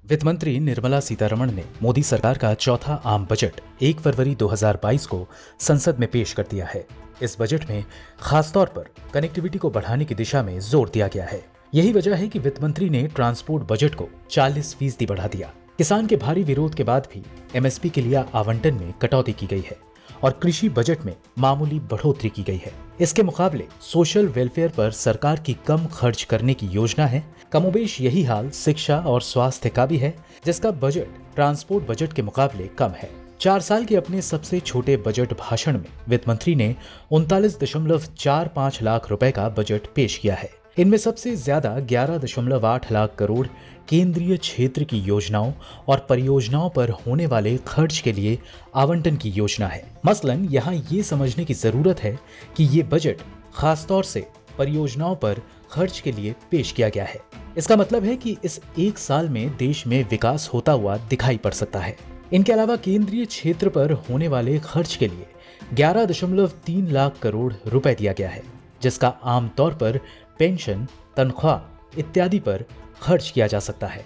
वित्त मंत्री निर्मला सीतारमण ने मोदी सरकार का चौथा आम बजट 1 फरवरी 2022 को संसद में पेश कर दिया है। इस बजट में खासतौर पर कनेक्टिविटी को बढ़ाने की दिशा में जोर दिया गया है। यही वजह है कि वित्त मंत्री ने ट्रांसपोर्ट बजट को 40% बढ़ा दिया। किसान के भारी विरोध के बाद भी एमएसपी के लिए आवंटन में कटौती की गई है और कृषि बजट में मामूली बढ़ोतरी की गई है। इसके मुकाबले सोशल वेलफेयर पर सरकार की कम खर्च करने की योजना है। कमोबेश यही हाल शिक्षा और स्वास्थ्य का भी है, जिसका बजट ट्रांसपोर्ट बजट के मुकाबले कम है। 4 साल के अपने सबसे छोटे बजट भाषण में वित्त मंत्री ने 39.45 लाख रुपए का बजट पेश किया है। इनमें सबसे ज्यादा 11.8 लाख करोड़ केंद्रीय क्षेत्र की योजनाओं और परियोजनाओं पर होने वाले खर्च के लिए आवंटन की योजना है। मसलन यहाँ ये समझने की जरूरत है कि ये बजट खासतौर से परियोजनाओं पर खर्च के लिए पेश किया गया है। इसका मतलब है कि इस 1 साल में देश में विकास होता हुआ दिखाई पड़ सकता है। इनके अलावा केंद्रीय क्षेत्र पर होने वाले खर्च के लिए 11.3 लाख करोड़ रुपए दिया गया है, जिसका आमतौर पर पेंशन, तनख्वाह इत्यादि पर खर्च किया जा सकता है।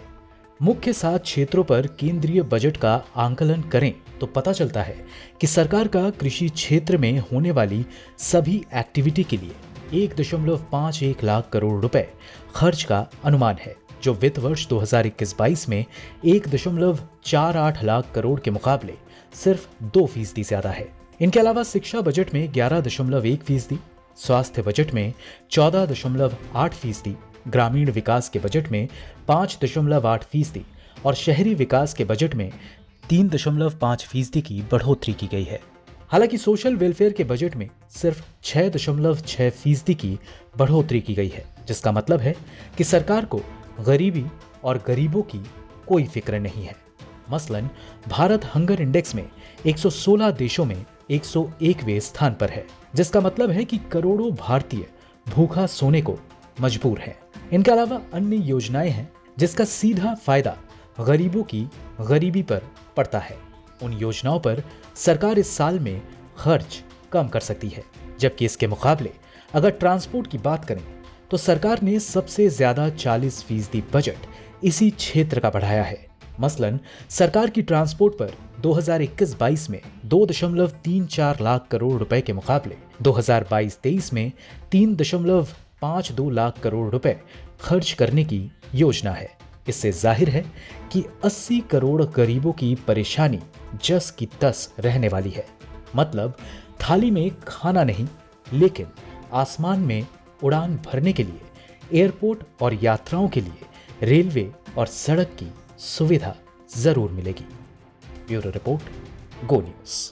मुख्य 7 क्षेत्रों पर केंद्रीय बजट का आंकलन करें तो पता चलता है कि सरकार का कृषि क्षेत्र में होने वाली सभी एक्टिविटी के लिए 1.51 लाख करोड़ रुपए खर्च का अनुमान है, जो वित्त वर्ष 2021-22 में 1.48 लाख करोड़ के मुकाबले सिर्फ 2% ज्यादा है। इनके अलावा शिक्षा बजट में 11.1%, स्वास्थ्य बजट में 14.8%, ग्रामीण विकास के बजट में 5.8% और शहरी विकास के बजट में 3.5% की बढ़ोतरी की गई है। हालांकि सोशल वेलफेयर के बजट में सिर्फ 6.6% की बढ़ोतरी की गई है, जिसका मतलब है कि सरकार को गरीबी और गरीबों की कोई फिक्र नहीं है। मसलन भारत हंगर इंडेक्स में 116 देशों में 101वें स्थान पर है, जिसका मतलब है कि करोड़ों भारतीय भूखा सोने को मजबूर हैं। इनके अलावा अन्य योजनाएं हैं जिसका सीधा फायदा गरीबों की गरीबी पर पड़ता है। उन योजनाओं पर सरकार इस साल में खर्च कम कर सकती है, जबकि इसके मुकाबले अगर ट्रांसपोर्ट की बात करें तो सरकार ने सबसे ज्यादा 40% बजट इसी क्षेत्र का बढ़ाया है। मसलन सरकार की ट्रांसपोर्ट पर 2021-22 में 2.34 लाख करोड़ रुपए के मुकाबले 2022-23 में 3.52 लाख करोड़ रुपए खर्च करने की योजना है। इससे जाहिर है कि 80 करोड़ गरीबों की परेशानी जस की तस रहने वाली है। मतलब थाली में खाना नहीं, लेकिन आसमान में उड़ान भरने के लिए एयरपोर्ट और यात्राओं के लिए रेलवे और सड़क की सुविधा जरूर मिलेगी। ब्यूरो रिपोर्ट, गो न्यूज़।